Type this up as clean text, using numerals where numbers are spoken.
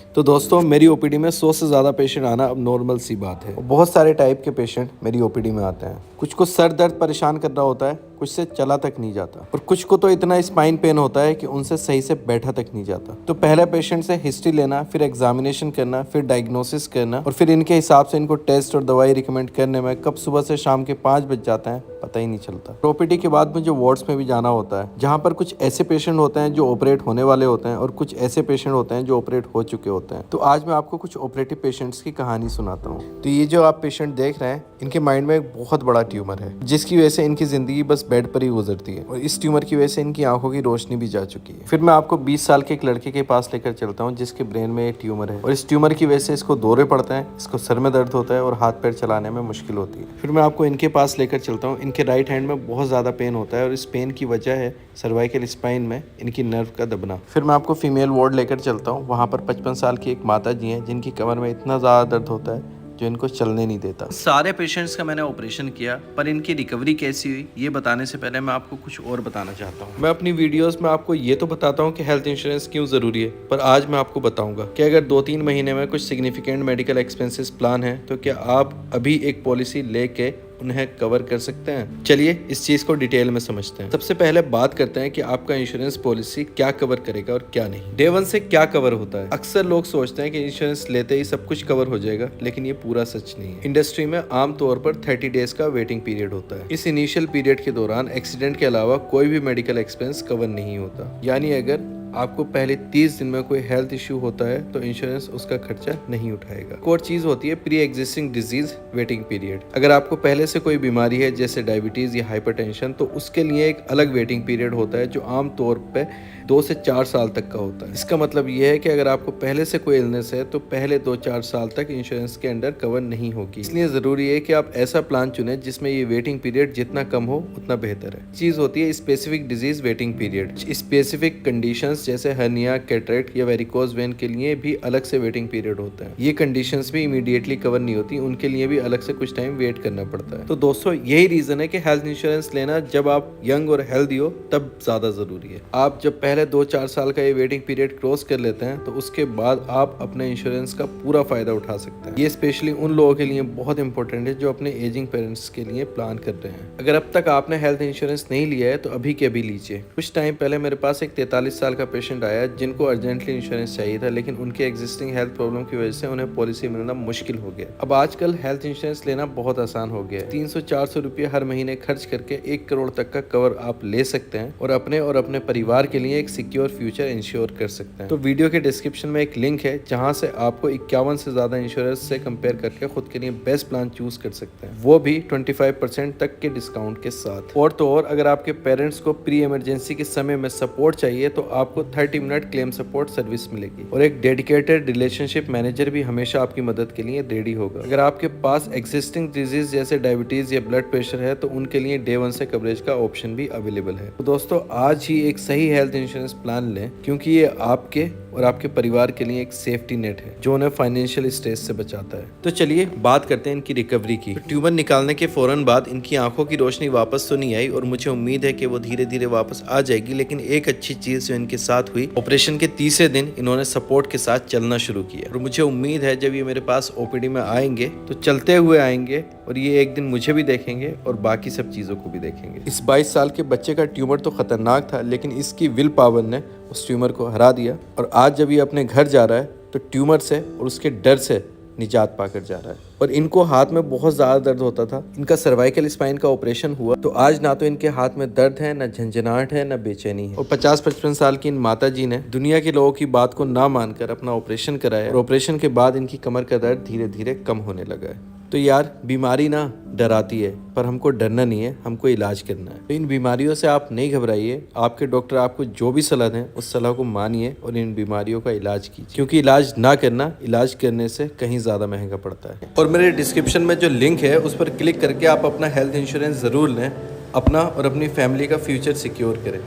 तो दोस्तों मेरी ओपीडी में 100 से ज़्यादा पेशेंट आना अब नॉर्मल सी बात है। बहुत सारे टाइप के पेशेंट मेरी ओपीडी में आते हैं। कुछ को सर दर्द परेशान कर रहा होता है, कुछ से चला तक नहीं जाता और कुछ को तो इतना स्पाइन पेन होता है कि उनसे सही से बैठा तक नहीं जाता। तो पहले पेशेंट से हिस्ट्री लेना, फिर एग्जामिनेशन करना, फिर डायग्नोसिस करना और फिर इनके हिसाब से इनको टेस्ट और दवाई रिकमेंड करने में कब सुबह से शाम के 5 बज जाते हैं पता ही नहीं चलता। ओपीडी के बाद मुझे वार्ड्स में भी जाना होता है, जहाँ पर कुछ ऐसे पेशेंट होते हैं जो ऑपरेट होने वाले होते हैं और कुछ ऐसे पेशेंट होते हैं जो ऑपरेट हो चुके होते हैं। तो आज मैं आपको कुछ ऑपरेटिव पेशेंट्स की कहानी सुनाता हूँ। तो ये जो आप पेशेंट देख रहे हैं, इनके माइंड में एक बहुत बड़ा ट्यूमर है, जिसकी वजह से इनकी जिंदगी बस बेड पर ही गुजरती है और इस ट्यूमर की वजह से इनकी आंखों की रोशनी भी जा चुकी है। फिर मैं आपको 20 साल के एक लड़के के पास लेकर चलता हूँ जिसके ब्रेन में एक ट्यूमर है और इस ट्यूमर की वजह से इसको दौरे पड़ते हैं, इसको सर में दर्द होता है और हाथ पैर चलाने में मुश्किल होती है। फिर मैं आपको इनके पास लेकर चलता हूँ। इनके राइट हैंड में बहुत ज़्यादा पेन होता है और इस पेन की वजह है सर्वाइकल स्पाइन में इनकी नर्व का दबना। फिर मैं आपको फीमेल वार्ड लेकर चलता हूँ। वहाँ पर 55 साल की एक माता जी हैं जिनकी कमर में इतना ज़्यादा दर्द होता है जो इनको चलने नहीं देता। सारे पेशेंट्स का मैंने ऑपरेशन किया, पर इनकी रिकवरी कैसी हुई ये बताने से पहले मैं आपको कुछ और बताना चाहता हूँ। मैं अपनी वीडियोस में आपको ये तो बताता हूँ कि हेल्थ इंश्योरेंस क्यों ज़रूरी है, पर आज मैं आपको बताऊंगा कि अगर 2-3 महीने में कुछ सिग्निफिकेंट मेडिकल एक्सपेंसेस प्लान है तो क्या आप अभी एक पॉलिसी लेके उन्हें कवर कर सकते हैं। चलिए इस चीज को डिटेल में समझते हैं। सबसे पहले बात करते हैं कि आपका इंश्योरेंस पॉलिसी क्या कवर करेगा और क्या नहीं। डे 1 से क्या कवर होता है। अक्सर लोग सोचते हैं कि इंश्योरेंस लेते ही सब कुछ कवर हो जाएगा, लेकिन ये पूरा सच नहीं है। इंडस्ट्री में आमतौर पर 30 डेज का वेटिंग पीरियड होता है। इस इनिशियल पीरियड के दौरान एक्सीडेंट के अलावा कोई भी मेडिकल एक्सपेंस कवर नहीं होता, यानी अगर आपको पहले 30 दिन में कोई हेल्थ इश्यू होता है तो इंश्योरेंस उसका खर्चा नहीं उठाएगा। एक और चीज होती है pre existing disease waiting period. अगर आपको पहले से कोई बीमारी है जैसे डायबिटीज या हाइपरटेंशन तो उसके लिए एक अलग वेटिंग पीरियड होता है जो आम तौर पे 2 से 4 साल तक का होता है। इसका मतलब यह है कि अगर आपको पहले से कोई इलनेस है तो पहले 2-4 साल तक इंश्योरेंस के अंडर कवर नहीं होगी। इसलिए जरूरी है कि आप ऐसा प्लान चुनें जिसमें ये वेटिंग पीरियड जितना कम हो उतना बेहतर है। चीज होती है specific disease waiting period. Specific conditions जैसे हर्निया, कैटरेक्ट या वेरिकोज वेन के लिए भी अलग से वेटिंग पीरियड होता है। ये कंडीशंस भी इमीडिएटली कवर नहीं होती, उनके लिए भी अलग से कुछ टाइम वेट करना पड़ता है। तो दोस्तों यही रीजन है कि हेल्थ इंश्योरेंस लेना जब आप यंग और हेल्दी हो तब ज्यादा जरूरी है। आप जब पहले 2-4 साल का ये वेटिंग पीरियड क्रॉस कर लेते हैं तो उसके बाद आप अपने इंश्योरेंस का पूरा फायदा उठा सकते हैं। ये स्पेशली उन लोगों के लिए बहुत इंपॉर्टेंट है जो अपने एजिंग पेरेंट्स के लिए प्लान कर रहे हैं। अगर अब तक आपने हेल्थ इंश्योरेंस नहीं लिया है तो अभी के अभी लीजिए। कुछ टाइम पहले मेरे पास एक 43 साल का पेशेंट आया जिनको अर्जेंटली इंश्योरेंस चाहिए था, लेकिन उनके एग्जिस्टिंग हेल्थ प्रॉब्लम की वजह से उन्हें पॉलिसी मिलना मुश्किल हो गया। अब आजकल हेल्थ इंश्योरेंस लेना बहुत आसान हो गया है। 300-400 रुपये हर महीने खर्च करके 1 करोड़ तक का कवर आप ले सकते हैं और अपने परिवार के लिए एक सिक्योर फ्यूचर इंश्योर कर सकते हैं। तो वीडियो के डिस्क्रिप्शन में एक लिंक है जहां से आपको 51 से ज्यादा इंश्योरेंस से कंपेयर करके खुद के लिए बेस्ट प्लान चूज कर सकते हैं, वो भी 25% तक के डिस्काउंट के साथ। और तो और अगर आपके पेरेंट्स को प्री इमरजेंसी के समय में सपोर्ट चाहिए तो आपको 30 मिनट क्लेम सपोर्ट सर्विस मिलेगी और एक डेडिकेटेड रिलेशनशिप मैनेजर भी हमेशा आपकी मदद के लिए रेडी होगा। अगर आपके पास एग्जिस्टिंग डिजीज जैसे डायबिटीज या ब्लड प्रेशर है तो उनके लिए डे 1 से कवरेज का ऑप्शन भी अवेलेबल है। तो दोस्तों आज ही एक सही हेल्थ इंश्योरेंस प्लान लें, क्योंकि ये आपके और आपके परिवार के लिए एक सेफ्टी नेट है जो उन्हें फाइनेंशियल स्ट्रेस से बचाता है। तो चलिए बात करते हैं इनकी रिकवरी की। तो ट्यूमर निकालने के फौरन बाद इनकी आंखों की रोशनी वापस तो नहीं आई और मुझे उम्मीद है कि वो धीरे धीरे वापस आ जाएगी, लेकिन एक अच्छी चीज जो इनके साथ हुई, ऑपरेशन के 30वें दिन इन्होंने सपोर्ट के साथ चलना शुरू किया और मुझे उम्मीद है जब ये मेरे पास ओपीडी में आएंगे तो चलते हुए आएंगे और ये एक दिन मुझे भी देखेंगे और बाकी सब चीजों को भी देखेंगे। इस 22 साल के बच्चे का ट्यूमर तो खतरनाक था, लेकिन इसकी विल पावर ने उस ट्यूमर को हरा दिया और आज जब ये अपने घर जा रहा है तो ट्यूमर से और उसके डर से निजात पाकर जा रहा है। और इनको हाथ में बहुत ज्यादा दर्द होता था। इनका सर्वाइकल स्पाइन का ऑपरेशन हुआ तो आज ना तो इनके हाथ में दर्द है, ना झंझनाहट है, ना बेचैनी है। और 50-55 साल की इन माता जी ने दुनिया के लोगों की बात को ना मानकर अपना ऑपरेशन कराया और ऑपरेशन के बाद इनकी कमर का दर्द धीरे धीरे कम होने लगा है। तो यार बीमारी ना डराती है, पर हमको डरना नहीं है, हमको इलाज करना है। तो इन बीमारियों से आप नहीं घबराइए। आपके डॉक्टर आपको जो भी सलाह दें उस सलाह को मानिए और इन बीमारियों का इलाज कीजिए, क्योंकि इलाज ना करना इलाज करने से कहीं ज्यादा महंगा पड़ता है। और मेरे डिस्क्रिप्शन में जो लिंक है उस पर क्लिक करके आप अपना हेल्थ इंश्योरेंस जरूर लें, अपना और अपनी फैमिली का फ्यूचर सिक्योर करें।